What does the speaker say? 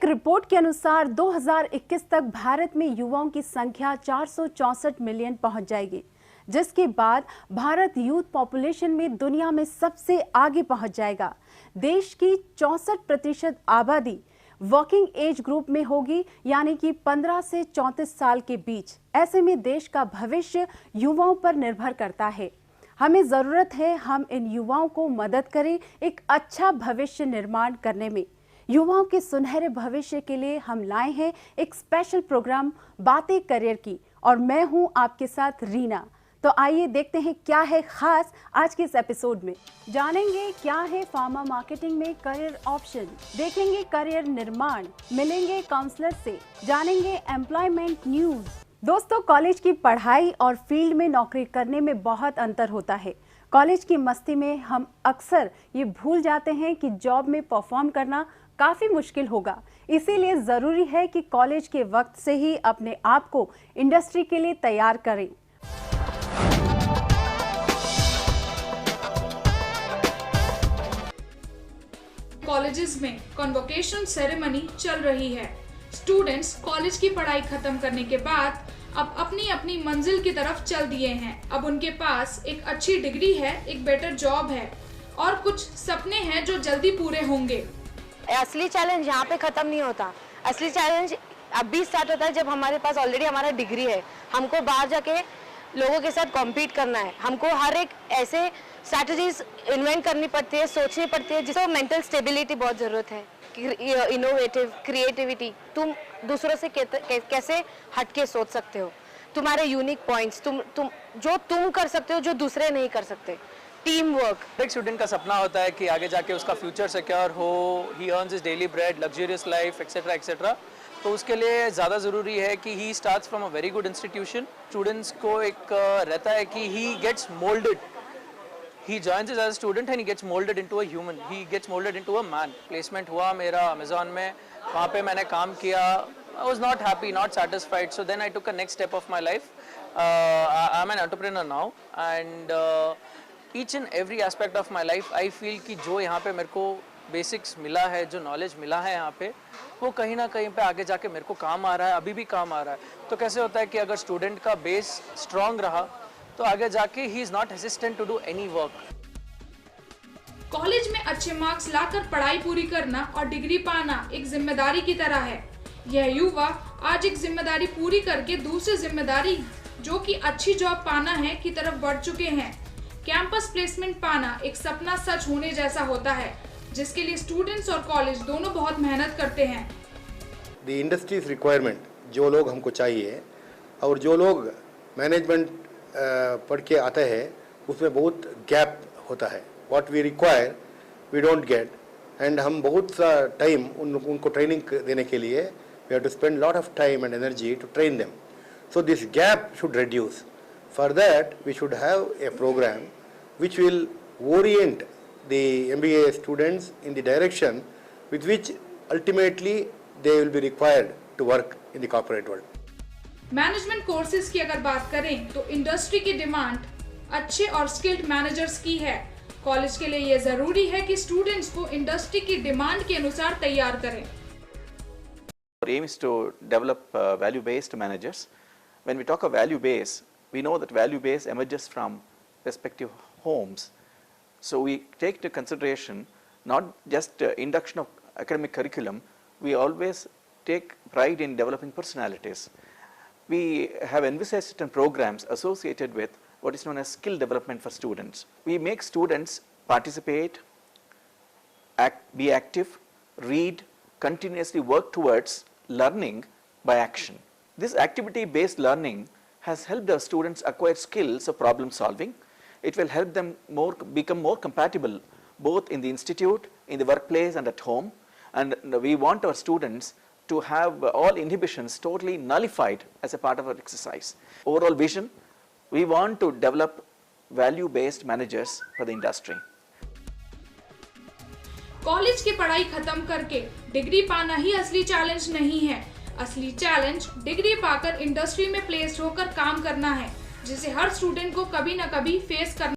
एक रिपोर्ट के अनुसार 2021 तक भारत में युवाओं की संख्या 464 मिलियन पहुंच जाएगी, जिसके बाद भारत यूथ पॉपुलेशन में दुनिया में सबसे आगे पहुंच जाएगा। देश की 64% आबादी वर्किंग एज ग्रुप में होगी, यानी कि 15 से 34 साल के बीच। ऐसे में देश का भविष्य युवाओं पर निर्भर करता है। हमें जरूरत है हम इन युवाओं को मदद करें एक अच्छा भविष्य निर्माण करने में। युवाओं के सुनहरे भविष्य के लिए हम लाए हैं एक स्पेशल प्रोग्राम बातें करियर की, और मैं हूं आपके साथ रीना। तो आइए देखते हैं क्या है खास आज के इस एपिसोड में। जानेंगे क्या है फार्मा मार्केटिंग में करियर ऑप्शन, देखेंगे करियर निर्माण, मिलेंगे काउंसलर से, जानेंगे एम्प्लॉयमेंट न्यूज। दोस्तों, कॉलेज की पढ़ाई और फील्ड में नौकरी करने में बहुत अंतर होता है। कॉलेज की मस्ती में हम अक्सर ये भूल जाते हैं कि जॉब में परफॉर्म करना काफी मुश्किल होगा। इसीलिए जरूरी है कि कॉलेज के वक्त से ही अपने आप को इंडस्ट्री के लिए तैयार करें। कॉलेजेस में कॉन्वोकेशन सेरेमनी चल रही है। स्टूडेंट्स कॉलेज की पढ़ाई खत्म करने के बाद अब अपनी अपनी मंजिल की तरफ चल दिए हैं। अब उनके पास एक अच्छी डिग्री है, एक बेटर जॉब है और कुछ सपने हैं जो जल्दी पूरे होंगे। असली चैलेंज यहाँ पे खत्म नहीं होता। असली चैलेंज अभी स्टार्ट होता है जब हमारे पास ऑलरेडी हमारा डिग्री है। हमको बाहर जाके लोगों के साथ कॉम्पीट करना है। हमको हर एक ऐसे स्ट्रैटेजीज इन्वेंट करनी पड़ती है, सोचनी पड़ती है, जिसको मेंटल स्टेबिलिटी बहुत ज़रूरत है, इनोवेटिव क्रिएटिविटी। तुम दूसरों से कैसे हटके सोच सकते हो, तुम्हारे यूनिक पॉइंट्स, तुम कर सकते हो जो दूसरे नहीं कर सकते। Team work. एक स्टूडेंट का सपना होता है कि आगे जाके उसका फ्यूचर सिक्योर हो, he earns his daily bread, luxurious life etcetera etcetera. तो उसके लिए ज़्यादा ज़रूरी है कि he starts from a very good institution. Students को एक रहता है कि he gets moulded, he joins as a student and he gets molded into a human, he gets molded into a man. Placement हुआ मेरा Amazon में, वहाँ पे मैंने काम किया। I was not happy, not satisfied, so then I took a next step of my life. I'm an entrepreneur now and each and every aspect of my life I feel कि जो यहाँ पे मेरे को बेसिक्स मिला है, जो knowledge मिला है यहाँ पे, वो कहीं ना कहीं पे आगे जाके मेरे को काम आ रहा है, अभी भी काम आ रहा है। तो कैसे होता है कि अगर स्टूडेंट का बेस स्ट्रॉन्ग रहा तो आगे जाके he is not hesitant to do any work. College में अच्छे मार्क्स लाकर पढ़ाई पूरी करना और डिग्री पाना एक जिम्मेदारी की तरह है। यह युवा आज एक जिम्मेदारी पूरी करके दूसरी जिम्मेदारी, जो कि अच्छी जॉब पाना है, की तरफ बढ़ चुके हैं। कैंपस प्लेसमेंट पाना एक सपना सच होने जैसा होता है, जिसके लिए स्टूडेंट्स और कॉलेज दोनों बहुत मेहनत करते हैं। द इंडस्ट्रीज रिक्वायरमेंट, जो लोग हमको चाहिए और जो लोग मैनेजमेंट पढ़ के आते हैं, उसमें बहुत गैप होता है। What we require we don't get, and हम बहुत सा टाइम उनको ट्रेनिंग देने के लिए we have to spend lot of time and energy to train them. So this gap should reduce. For that we should have a programme which will orient the MBA students in the direction with which ultimately they will be required to work in the corporate world. Management courses की अगर बात करें तो industry की demand अच्छे और skilled managers की है। कॉलेज के लिए यह जरूरी है कि स्टूडेंट्स को इंडस्ट्री की डिमांड के अनुसार तैयार करें। Our aim is to develop value-based managers. When we talk of value-based, we know that value-based emerges from respective homes. So we take into consideration not just induction of academic curriculum, we always take pride in developing personalities. We have envisaged certain programs associated with what is known as skill development for students. We make students participate, be active, read, continuously work towards learning by action. This activity-based learning has helped our students acquire skills of problem solving. It will help them become more compatible both in the institute, in the workplace and at home. And we want our students to have all inhibitions totally nullified as a part of our exercise. Overall vision, we want to develop value-based managers for the industry. College की पढ़ाई खत्म करके degree पाना ही असली challenge नहीं है। असली challenge degree पाकर इंडस्ट्री में प्लेस्ड होकर काम करना है, जिसे हर स्टूडेंट को कभी न कभी फेस करना